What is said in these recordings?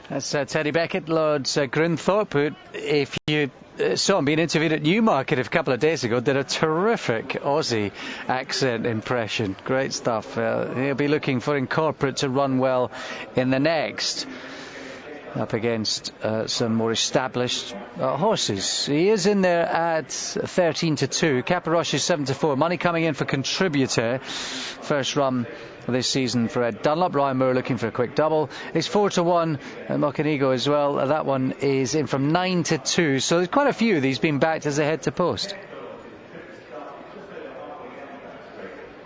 That's Teddy Beckett, Lord's Grinthorpe, who, if you saw him being interviewed at Newmarket a couple of days ago, did a terrific Aussie accent impression. Great stuff. He'll be looking for Incorporate to run well in the next, up against some more established horses. He is in there at 13-2. Caparoche is 7-4. Money coming in for Contributor. First run this season for Ed Dunlop. Ryan Moore looking for a quick double. It's 4-1. Mocenigo as well. That one is in from 9-2. So there's quite a few of these being backed as they head to post.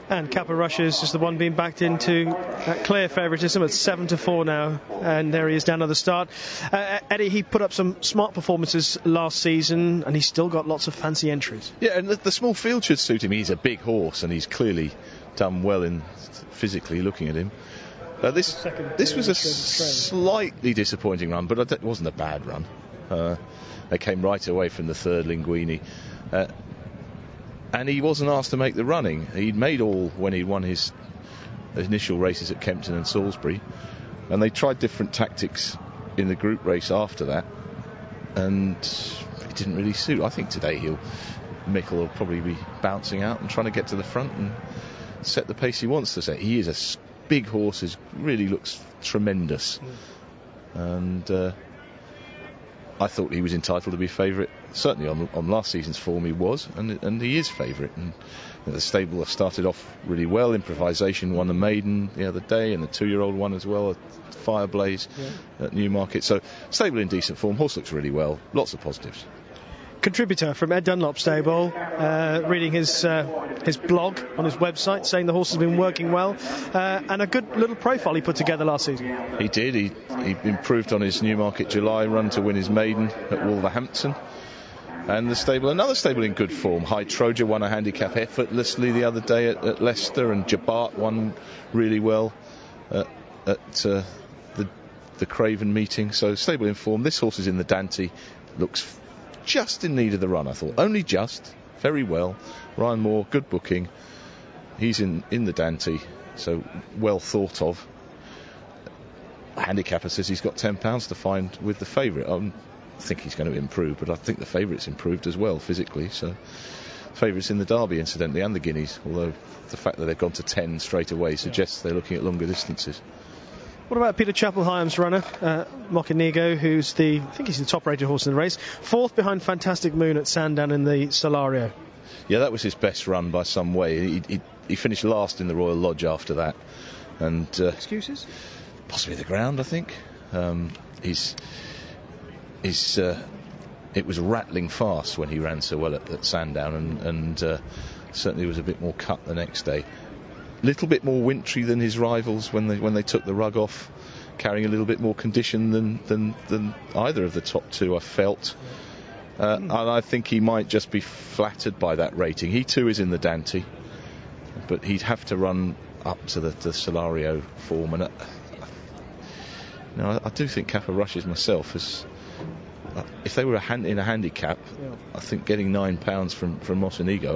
And Caparushes is the one being backed into clear favouritism at 7-4 now, and there he is down at the start. Eddie, he put up some smart performances last season, and he's still got lots of fancy entries. Yeah, and the small field should suit him. He's a big horse, and he's clearly done well in physically looking at him. This was a slightly disappointing run, but it wasn't a bad run. They came right away from the third, Linguini. And he wasn't asked to make the running. He'd made all when he won his initial races at Kempton and Salisbury. And they tried different tactics in the group race after that. And it didn't really suit. I think today Mick will probably be bouncing out and trying to get to the front and set the pace he wants to set. He is a big horse, really looks tremendous. And I thought he was entitled to be favourite. Certainly on last season's form he was, and he is favourite. And the stable have started off really well. Improvisation won the maiden the other day, and the 2-year-old won as well at Fireblaze at Newmarket. So stable in decent form. Horse looks really well. Lots of positives. Contributor from Ed Dunlop stable, reading his blog on his website, saying the horse has been working well, and a good little profile he put together last season. He did. He improved on his Newmarket July run to win his maiden at Wolverhampton. And another stable in good form. High Troja won a handicap effortlessly the other day at Leicester, and Jabart won really well at the Craven meeting. So stable in form. This horse is in the Dante, looks just in need of the run, I thought. Only just. Very well. Ryan Moore, good booking. He's in the Dante, so well thought of. The handicapper says he's got £10 to find with the favourite. I think he's going to improve, but I think the favourite's improved as well physically. So favourites in the Derby, incidentally, and the Guineas, although the fact that they've gone to 10 straight away suggests they're looking at longer distances. What about Peter Chapelheim's runner, Mocenigo, who's I think he's the top-rated horse in the race, fourth behind Fantastic Moon at Sandown in the Solario. Yeah, that was his best run by some way. He finished last in the Royal Lodge after that. And excuses? Possibly the ground, I think. It was rattling fast when he ran so well at Sandown, and certainly was a bit more cut the next day. Little bit more wintry than his rivals when they took the rug off, carrying a little bit more condition than either of the top two, I felt. And I think he might just be flattered by that rating. He too is in the Dante, but he'd have to run up to the Solario form. And I do think Caparushes myself is. If they were in a handicap, I think getting £9 from Mocenigo,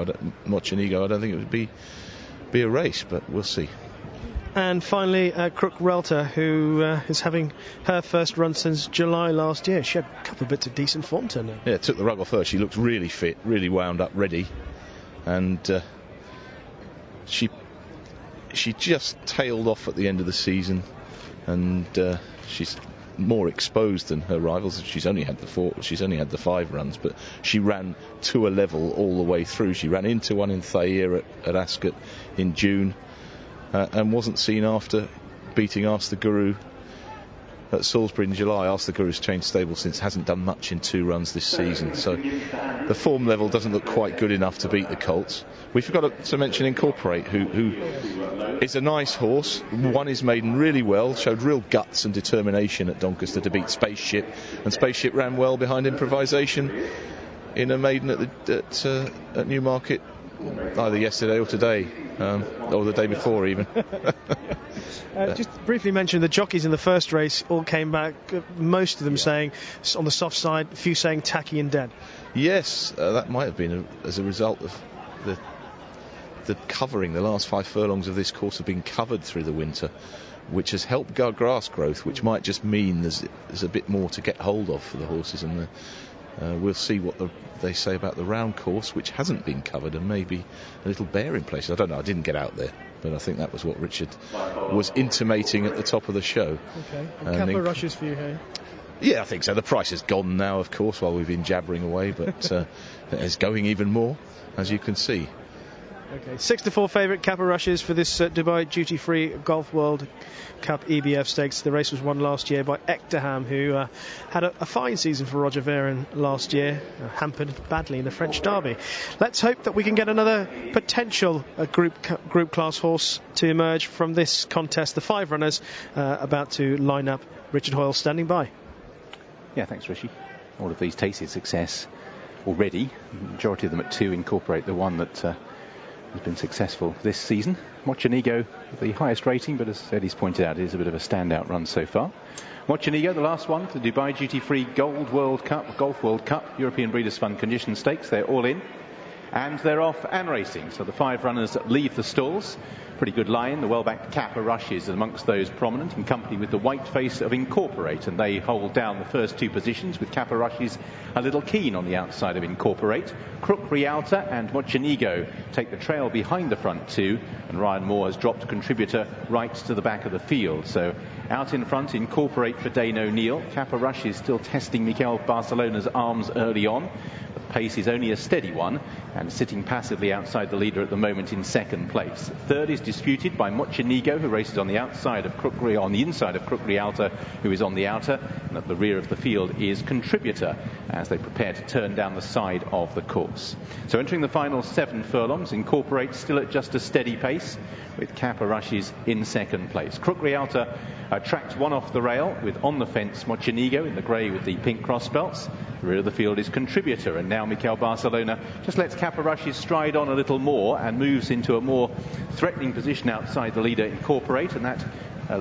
I don't think it would be a race, but we'll see. And finally, Crook Relter, who is having her first run since July last year. She had a couple of bits of decent form to her. Yeah, took the rug off her. She looked really fit, really wound up, ready, and she just tailed off at the end of the season, and she's more exposed than her rivals. She's only had the 5 runs, but she ran to a level all the way through. She ran into one in Thayer at Ascot in June, and wasn't seen after beating Ask the Guru at Salisbury in July. Ask the Guru's changed stable since, hasn't done much in 2 runs this season, so the form level doesn't look quite good enough to beat the Colts. We forgot to mention Incorporate, who is a nice horse, won his maiden really well, showed real guts and determination at Doncaster to beat Spaceship, and Spaceship ran well behind Improvisation in a maiden at Newmarket either yesterday or today, or the day before even. Just briefly mention the jockeys in the first race all came back, most of them saying on the soft side, a few saying tacky and dead. Yes, that might have been as a result of the covering. The last 5 furlongs of this course have been covered through the winter which has helped grass growth, which might just mean there's a bit more to get hold of for the horses, and we'll see what they say about the round course, which hasn't been covered, and maybe a little bear in places. I don't know, I didn't get out there, but I think that was what Richard was intimating at the top of the show. Okay, and a couple of rushes for you here. Yeah, I think so. The price has gone now, of course, while we've been jabbering away, but it's going even more, as you can see. Okay, 6-4 favourite Kappa Rushes for this Dubai Duty Free Golf World Cup EBF Stakes. The race was won last year by Ekdaham, who had a fine season for Roger Varon last year, hampered badly in the French Derby. Let's hope that we can get another potential group class horse to emerge from this contest. The 5 runners about to line up. Richard Hoyle standing by. Yeah, thanks, Rishi. All of these tasted success already. The majority of them at 2 incorporate the one that has been successful this season. Mochenigo, the highest rating, but as Eddie's pointed out, it is a bit of a standout run so far. Mochenigo, the last one for the Dubai Duty Free Golf World Cup, European Breeders' Fund Condition Stakes. They're all in. And they're off and racing. So the 5 runners leave the stalls. Pretty good line. The well-backed Kappa Rushes amongst those prominent, in company with the white face of Incorporate, and they hold down the first 2 positions, with Kappa Rushes a little keen on the outside of Incorporate. Crook Rialta and Mochenigo take the trail behind the front 2, and Ryan Moore has dropped Contributor right to the back of the field. So out in front, Incorporate for Dane O'Neill. Kappa Rushes still testing Mikel Barcelona's arms early on. The pace is only a steady one, and sitting passively outside the leader at the moment in second place. Third is disputed by Mochenigo, who races on the inside of Crook Rialta, who is on the outer, and at the rear of the field is Contributor as they prepare to turn down the side of the course. So entering the final 7 furlongs, Incorporate still at just a steady pace, with Kappa Rushes in second place. Crook Rialta tracked 1 off the rail, with on the fence Mochenigo in the grey with the pink cross belts. The rear of the field is Contributor, and now Mikel Barcelona just lets Kappa Rushes stride on a little more and moves into a more threatening position outside the leader Incorporate, and that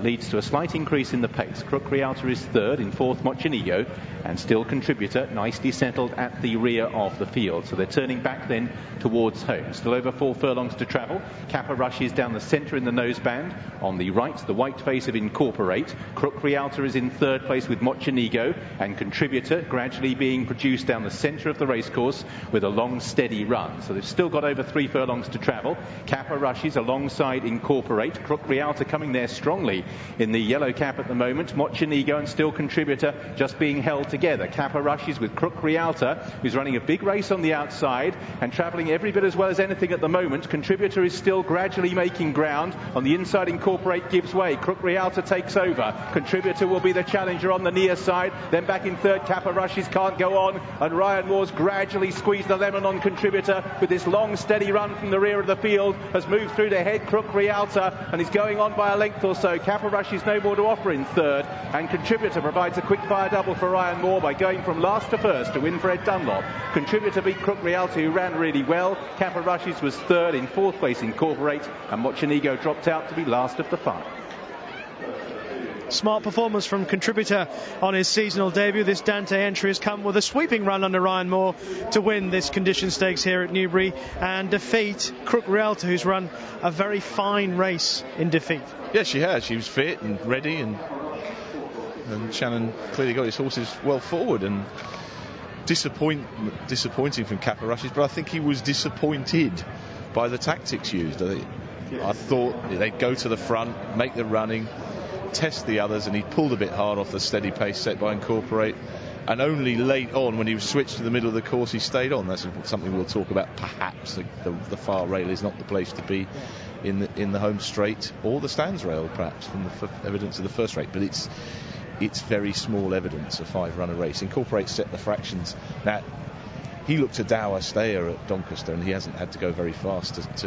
leads to a slight increase in the pace. Crook Rialta is third, in fourth Mochenigo, and still Contributor nicely settled at the rear of the field. So they're turning back then towards home. Still over 4 furlongs to travel. Kappa Rushes down the centre in the noseband. On the right, the white face of Incorporate. Crook Rialta is in third place with Mochenigo, and Contributor gradually being produced down the centre of the racecourse with a long steady run. So they've still got over 3 furlongs to travel. Kappa Rushes alongside Incorporate. Crook Rialta coming there strongly in the yellow cap at the moment. Mochenigo and still Contributor just being held together. Kappa Rushes with Crook Rialta, who's running a big race on the outside and travelling every bit as well as anything at the moment. Contributor is still gradually making ground. On the inside, Incorporate gives way. Crook Rialta takes over. Contributor will be the challenger on the near side. Then back in third, Kappa Rushes can't go on, and Ryan Moore's gradually squeezed the lemon on Contributor with this long steady run from the rear of the field. Has moved through to head Crook Rialta and is going on by a length or so. Kappa Rushes no more to offer in third, and Contributor provides a quick fire double for Ryan Moore by going from last to first to win for Ed Dunlop. Contributor beat Crook Rialta, who ran really well. Kappa Rushes was third, in fourth place Incorporate, and Mochenigo dropped out to be last of the 5. Smart performance from Contributor on his seasonal debut. This Dante entry has come with a sweeping run under Ryan Moore to win this condition stakes here at Newbury and defeat Crook Rialta, who's run a very fine race in defeat. Yes, she has. She was fit and ready, and Shannon clearly got his horses well forward, and disappointing from Kappa Rushes, but I think he was disappointed by the tactics used. I thought they'd go to the front, make the running, test the others, and he pulled a bit hard off the steady pace set by Incorporate, and only late on, when he was switched to the middle of the course, he stayed on. That's something we'll talk about. Perhaps the far rail is not the place to be in the home straight, or the stands rail, perhaps, from the evidence of the first rate, but it's very small evidence, a 5-runner race. Incorporate set the fractions. Now, he looked a dour stayer at Doncaster, and he hasn't had to go very fast to